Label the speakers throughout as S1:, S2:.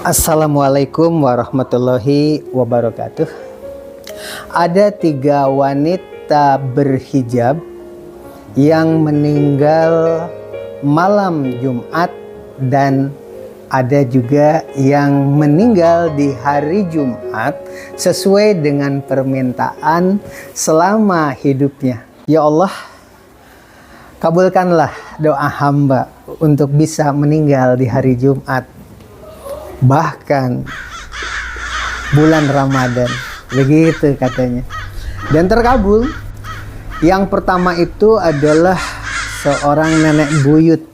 S1: Assalamualaikum warahmatullahi wabarakatuh. Ada 3 wanita berhijab yang meninggal malam Jumat dan ada juga yang meninggal di hari Jumat sesuai dengan permintaan selama hidupnya. Ya Allah, kabulkanlah doa hamba untuk bisa meninggal di hari Jumat, bahkan bulan Ramadan, begitu katanya. Dan terkabul. Yang pertama itu adalah seorang nenek buyut,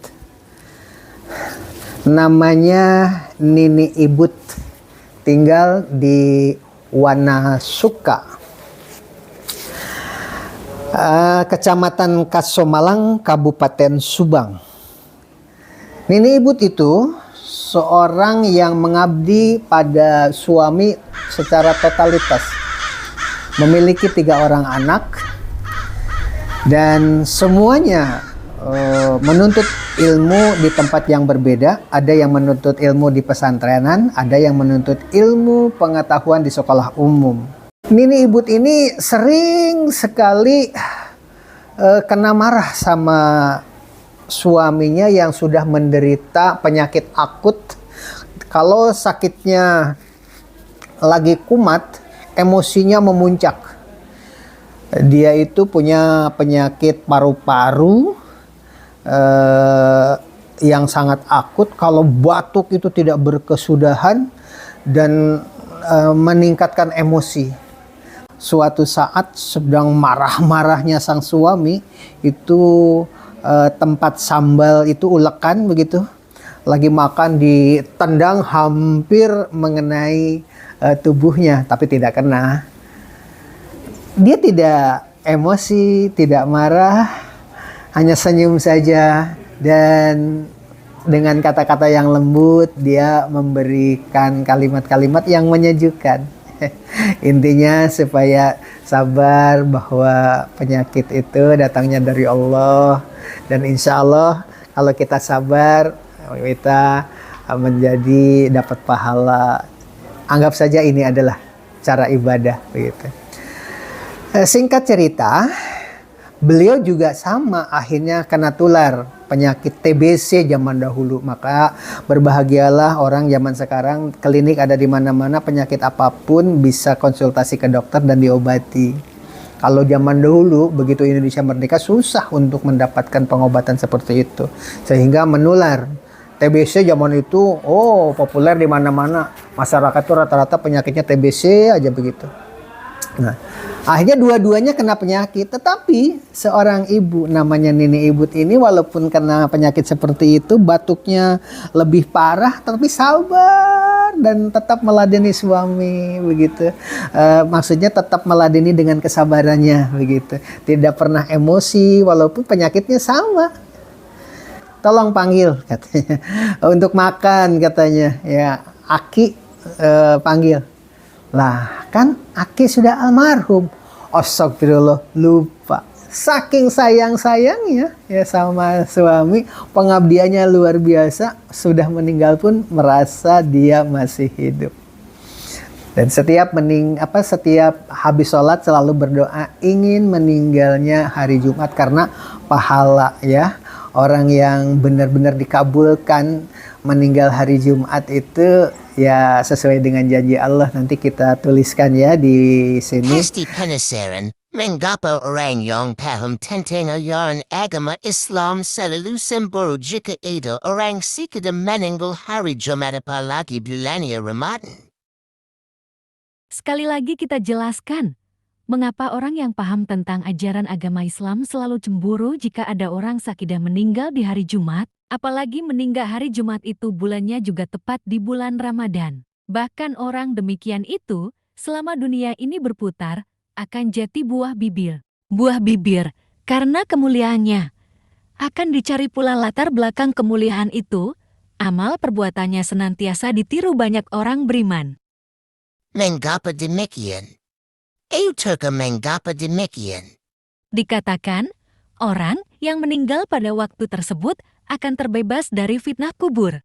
S1: namanya Nini Ibut, tinggal di Wanasuka, Kecamatan Kasomalang, Kabupaten Subang. Nini Ibut itu seorang yang mengabdi pada suami secara totalitas, memiliki 3 orang anak, dan semuanya menuntut ilmu di tempat yang berbeda. Ada yang menuntut ilmu di pesantrenan, ada yang menuntut ilmu pengetahuan di sekolah umum. Nini Ibut ini sering sekali kena marah sama suaminya yang sudah menderita penyakit akut. Kalau sakitnya lagi kumat, emosinya memuncak. Dia itu punya penyakit paru-paru yang sangat akut. Kalau batuk itu tidak berkesudahan dan meningkatkan emosi. Suatu saat sedang marah-marahnya sang suami, itu tempat sambal itu ulekan begitu, lagi makan ditendang hampir mengenai tubuhnya, tapi tidak kena. Dia tidak emosi, tidak marah, hanya senyum saja, dan dengan kata-kata yang lembut dia memberikan kalimat-kalimat yang menyejukkan. Intinya supaya sabar bahwa penyakit itu datangnya dari Allah, dan insya Allah kalau kita sabar kita menjadi dapat pahala. Anggap saja ini adalah cara ibadah begitu. Singkat cerita, beliau juga sama akhirnya kena tular penyakit TBC zaman dahulu. Maka berbahagialah orang zaman sekarang, klinik ada di mana-mana, penyakit apapun bisa konsultasi ke dokter dan diobati. Kalau zaman dahulu begitu Indonesia merdeka susah untuk mendapatkan pengobatan seperti itu, sehingga menular. TBC zaman itu populer di mana-mana. Masyarakat tuh rata-rata penyakitnya TBC aja begitu. Nah, akhirnya dua-duanya kena penyakit. Tetapi seorang ibu namanya Nini Ibut ini walaupun kena penyakit seperti itu, batuknya lebih parah, tapi sabar dan tetap meladeni suami begitu. Maksudnya tetap meladeni dengan kesabarannya begitu. Tidak pernah emosi walaupun penyakitnya sama. Tolong panggil katanya. Untuk makan katanya. Ya, Aki panggil. Lah kan Aki sudah almarhum. Astagfirullah, lupa. Saking sayang-sayangnya ya sama suami, pengabdiannya luar biasa, sudah meninggal pun merasa dia masih hidup. Dan setiap habis sholat selalu berdoa ingin meninggalnya hari Jumat, karena pahala ya. Orang yang benar-benar dikabulkan meninggal hari Jumat itu ya sesuai dengan janji Allah. Nanti kita tuliskan ya di sini.
S2: Hesti penasaran, mengapa orang yang paham tentang ajaran agama Islam selalu semburu jika ada orang sekadar meninggal hari Jumat apalagi bulannya Ramadan?
S3: Sekali lagi kita jelaskan, mengapa orang yang paham tentang ajaran agama Islam selalu cemburu jika ada orang sakidah meninggal di hari Jumat, apalagi meninggal hari Jumat itu bulannya juga tepat di bulan Ramadan. Bahkan orang demikian itu, selama dunia ini berputar, akan jati buah bibir. Buah bibir, karena kemuliaannya. Akan dicari pula latar belakang kemuliaan itu, amal perbuatannya senantiasa ditiru banyak orang beriman.
S2: Mengapa demikian? Euterka mengapa demikian?
S3: Dikatakan, orang yang meninggal pada waktu tersebut akan terbebas dari fitnah kubur.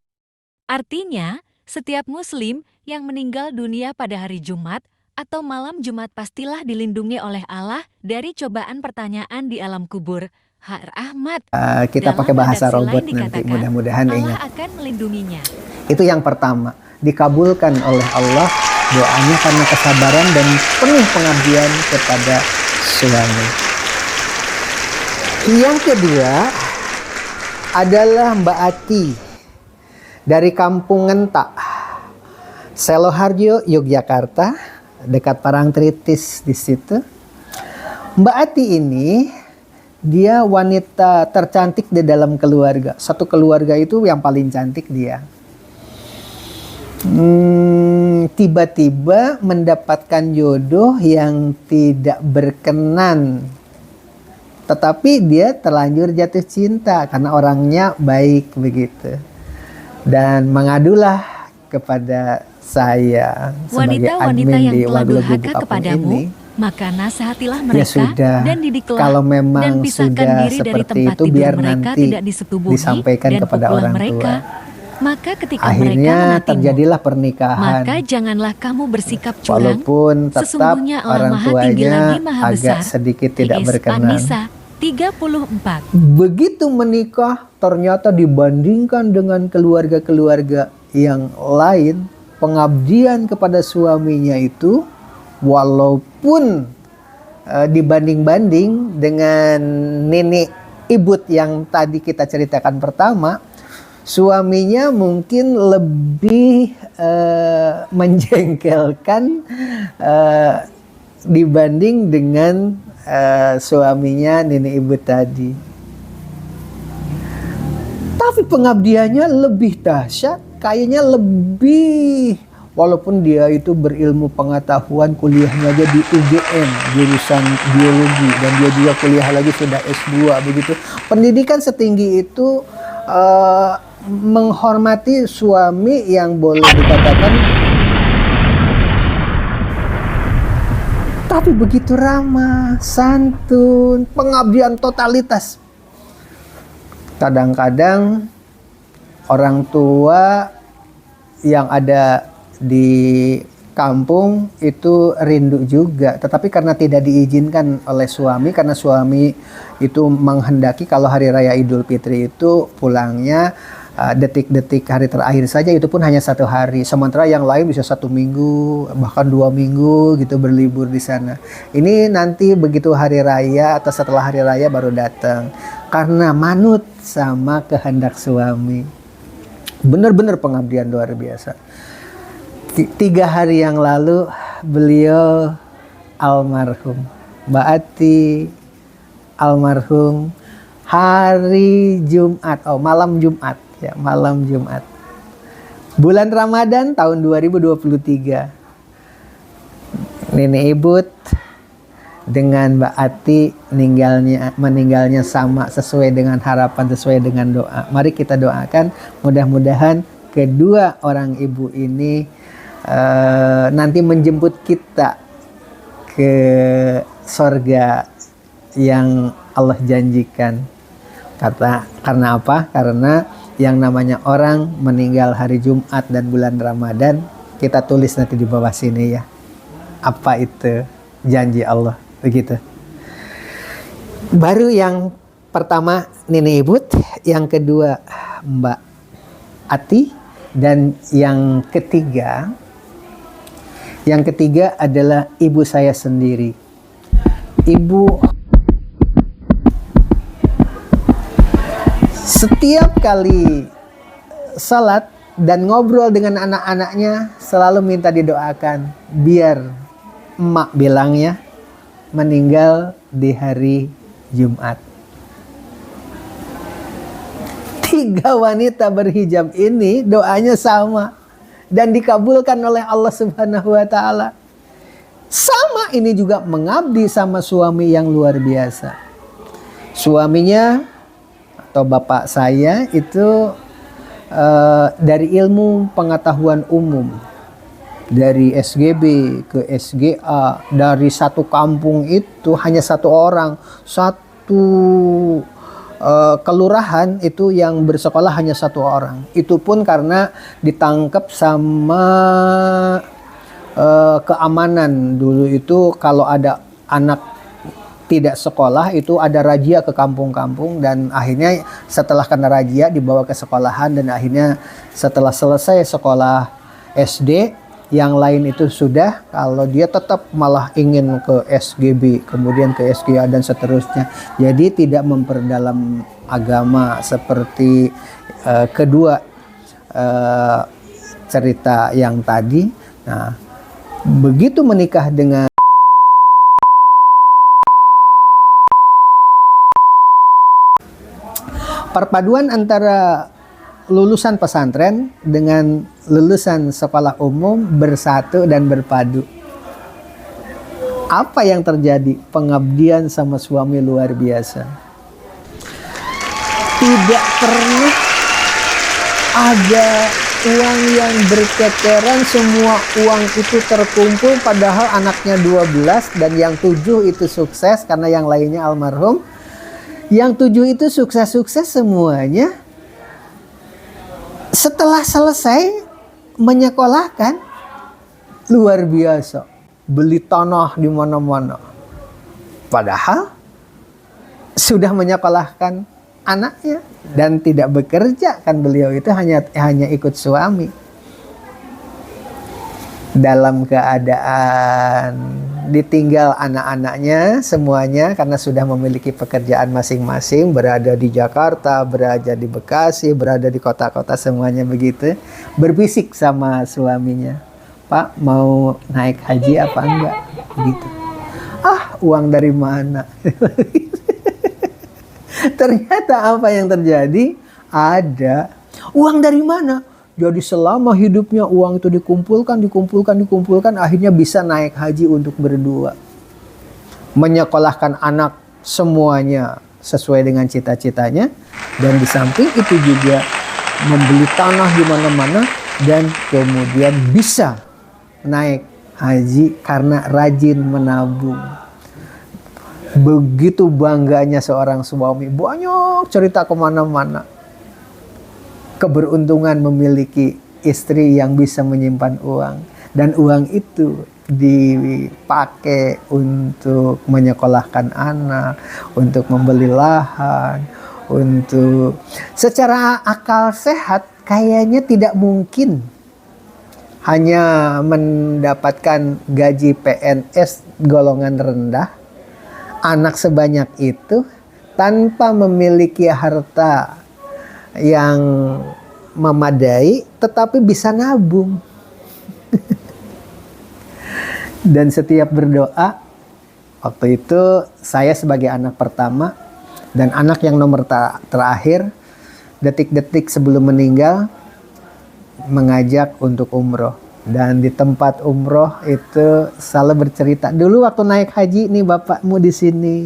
S3: Artinya, Setiap muslim yang meninggal dunia pada hari Jumat atau malam Jumat pastilah dilindungi oleh Allah dari cobaan pertanyaan di alam kubur. Har Ahmad.
S1: Kita
S3: Dalam
S1: pakai bahasa
S3: redaksi
S1: robot
S3: lain
S1: nanti,
S3: dikatakan,
S1: mudah-mudahan
S3: Allah
S1: ingat.
S3: akan melindunginya.
S1: Itu yang pertama, dikabulkan oleh Allah doanya karena kesabaran dan penuh pengabdian kepada suami. Yang kedua adalah Mbak Ati dari Kampung Ngentak, Seloharjo, Yogyakarta, dekat Parangtritis di situ. Mbak Ati ini dia wanita tercantik di dalam keluarga. Satu keluarga itu yang paling cantik dia. Tiba-tiba mendapatkan jodoh yang tidak berkenan. Tetapi dia terlanjur jatuh cinta karena orangnya baik begitu. Dan mengadulah kepada saya sebagai
S3: Wanita-wanita
S1: admin
S3: yang
S1: di
S3: telah
S1: Wagu Legu
S3: durhaka
S1: Kampung
S3: kepadamu,
S1: ini.
S3: maka nasihatilah
S1: Ya
S3: mereka
S1: sudah,
S3: dan didiklah
S1: kalau memang
S3: dan pisahkan
S1: sudah
S3: diri dari
S1: seperti
S3: tempat
S1: itu,
S3: tidur
S1: biar
S3: mereka
S1: nanti
S3: tidak disetubuhi
S1: disampaikan
S3: dan
S1: kepada
S3: pukulah
S1: orang
S3: mereka.
S1: tua.
S3: Maka ketika
S1: Akhirnya
S3: mereka menatimu,
S1: terjadilah pernikahan.
S3: maka janganlah kamu bersikap curang.
S1: Walaupun tetap
S3: Sesungguhnya Allah
S1: orang
S3: Maha Tinggi
S1: tuanya
S3: lagi Maha
S1: agak
S3: Besar.
S1: sedikit tidak
S3: IS
S1: berkenan.
S3: An-Nisa 34.
S1: Begitu menikah, ternyata dibandingkan dengan keluarga-keluarga yang lain, pengabdian kepada suaminya itu walaupun dibanding-banding dengan nenek ibut yang tadi kita ceritakan pertama, suaminya mungkin lebih menjengkelkan dibanding dengan suaminya nenek ibu tadi. Tapi pengabdiannya lebih dahsyat, kayaknya lebih, walaupun dia itu berilmu pengetahuan, kuliahnya aja di UGM jurusan biologi, dan dia juga kuliah lagi sudah S2 begitu. Pendidikan setinggi itu menghormati suami yang boleh dikatakan tapi begitu ramah, santun, pengabdian totalitas. Kadang-kadang orang tua yang ada di kampung itu rindu juga, tetapi karena tidak diizinkan oleh suami, karena suami itu menghendaki kalau hari raya Idul Fitri itu pulangnya detik-detik hari terakhir saja, itu pun hanya 1 hari, sementara yang lain bisa 1 minggu bahkan 2 minggu gitu berlibur di sana. Ini nanti begitu hari raya atau setelah hari raya baru datang karena manut sama kehendak suami. Benar-benar pengabdian luar biasa. 3 hari yang lalu beliau almarhum, Mbak Ati almarhum hari Jumat, malam Jumat ya, malam Jumat bulan Ramadan tahun 2023. Nenek Ibut dengan Mbak Ati meninggalnya sama, sesuai dengan harapan, sesuai dengan doa. Mari kita doakan mudah-mudahan kedua orang ibu ini nanti menjemput kita ke sorga yang Allah janjikan. Karena apa? Karena yang namanya orang meninggal hari Jumat dan bulan Ramadan, kita tulis nanti di bawah sini ya. Apa itu janji Allah, begitu. Baru yang pertama Nenek Ibut, yang kedua Mbak Ati, dan yang ketiga adalah ibu saya sendiri. Ibu setiap kali salat dan ngobrol dengan anak-anaknya selalu minta didoakan biar emak bilangnya meninggal di hari Jumat. 3 wanita berhijab ini doanya sama dan dikabulkan oleh Allah Subhanahu wa taala. Sama ini juga mengabdi sama suami yang luar biasa. Suaminya atau bapak saya itu dari ilmu pengetahuan umum, dari SGB ke SGA, dari satu kampung itu hanya 1 orang, 1 kelurahan itu yang bersekolah hanya 1 orang. Itu pun karena ditangkap sama keamanan. Dulu itu kalau ada anak tidak sekolah itu ada razia ke kampung-kampung, dan akhirnya setelah kena razia dibawa ke sekolahan, dan akhirnya setelah selesai sekolah SD yang lain itu sudah, kalau dia tetap malah ingin ke SGB, kemudian ke SGA dan seterusnya. Jadi tidak memperdalam agama seperti kedua cerita yang tadi. Nah, begitu menikah dengan perpaduan antara lulusan pesantren dengan lulusan sekolah umum bersatu dan berpadu. Apa yang terjadi? Pengabdian sama suami luar biasa. Tidak pernah ada uang yang berceceran, semua uang itu terkumpul, padahal anaknya 12 dan yang 7 itu sukses karena yang lainnya almarhum. Yang 7 itu sukses-sukses semuanya. Setelah selesai menyekolahkan, luar biasa, beli tanah di mana-mana. Padahal sudah menyekolahkan anaknya dan tidak bekerja, kan beliau itu hanya ikut suami. Dalam keadaan ditinggal anak-anaknya semuanya karena sudah memiliki pekerjaan masing-masing, berada di Jakarta, berada di Bekasi, berada di kota-kota semuanya begitu, berbisik sama suaminya, "Pak, mau naik haji apa enggak?" Gitu. "Ah, uang dari mana?" Ternyata apa yang terjadi? Ada uang dari mana? Jadi selama hidupnya uang itu dikumpulkan, akhirnya bisa naik haji untuk berdua. Menyekolahkan anak semuanya sesuai dengan cita-citanya, dan di samping itu juga membeli tanah di mana-mana, dan kemudian bisa naik haji karena rajin menabung. Begitu bangganya seorang suami, banyak cerita kemana-mana. Keberuntungan memiliki istri yang bisa menyimpan uang, dan uang itu dipakai untuk menyekolahkan anak, untuk membeli lahan, untuk secara akal sehat kayaknya tidak mungkin hanya mendapatkan gaji PNS golongan rendah, anak sebanyak itu tanpa memiliki harta yang memadai, tetapi bisa nabung. Dan setiap berdoa, waktu itu saya sebagai anak pertama dan anak yang nomor terakhir, detik-detik sebelum meninggal mengajak untuk umroh. Dan di tempat umroh itu selalu bercerita, "Dulu waktu naik haji nih bapakmu di sini.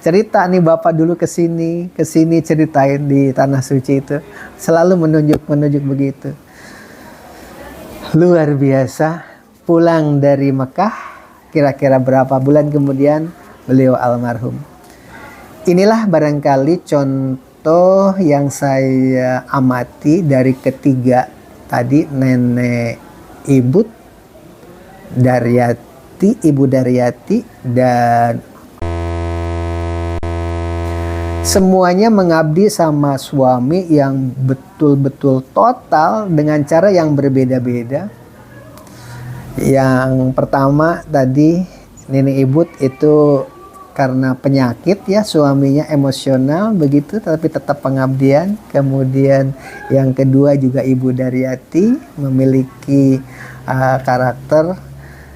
S1: Cerita nih bapak dulu ke sini ceritain di tanah suci itu." Selalu menunjuk begitu. Luar biasa. Pulang dari Mekah, kira-kira berapa bulan kemudian beliau almarhum. Inilah barangkali contoh yang saya amati dari ketiga tadi, nenek ibu Daryati, dan semuanya mengabdi sama suami yang betul-betul total dengan cara yang berbeda-beda. Yang pertama tadi, nenek ibu itu karena penyakit ya, suaminya emosional begitu, tapi tetap pengabdian. Kemudian yang kedua juga Ibu Daryati memiliki karakter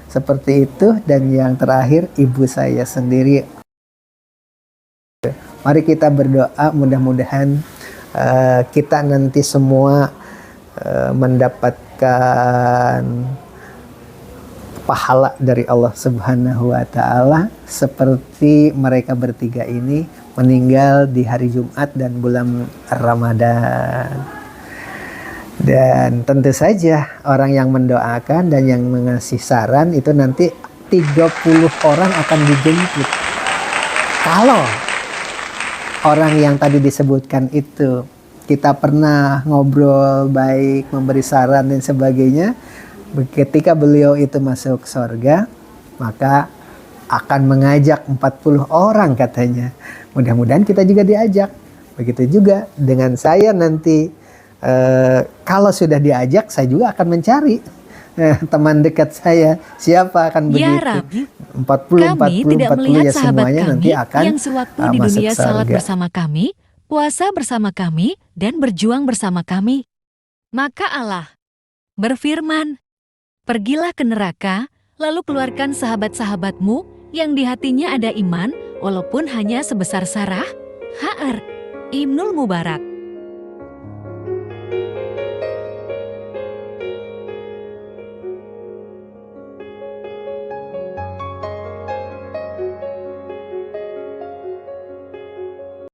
S1: seperti itu. Dan yang terakhir ibu saya sendiri. Mari kita berdoa, mudah-mudahan kita nanti semua mendapatkan pahala dari Allah Subhanahu wa Ta'ala seperti mereka bertiga ini meninggal di hari Jumat dan bulan Ramadan. Dan tentu saja orang yang mendoakan dan yang mengasih saran itu nanti 30 orang akan dijemput. Kalau orang yang tadi disebutkan itu. Kita pernah ngobrol baik, memberi saran dan sebagainya. Ketika beliau itu masuk surga, maka akan mengajak 40 orang katanya. Mudah-mudahan kita juga diajak. Begitu juga dengan saya nanti. Kalau sudah diajak, saya juga akan mencari teman dekat saya. Siapa akan begitu?
S3: Ya Rabbi,
S1: 40,
S3: kami
S1: 40,
S3: tidak
S1: 40
S3: melihat
S1: ya
S3: sahabat
S1: semuanya nanti
S3: kami
S1: akan
S3: yang sewaktu di
S1: masuk
S3: dunia salat
S1: surga.
S3: bersama kami, puasa bersama kami, dan berjuang bersama kami. Maka Allah berfirman, "Pergilah ke neraka, lalu keluarkan sahabat-sahabatmu yang di hatinya ada iman, walaupun hanya sebesar Sarah." Hr. Ibnul Mubarak.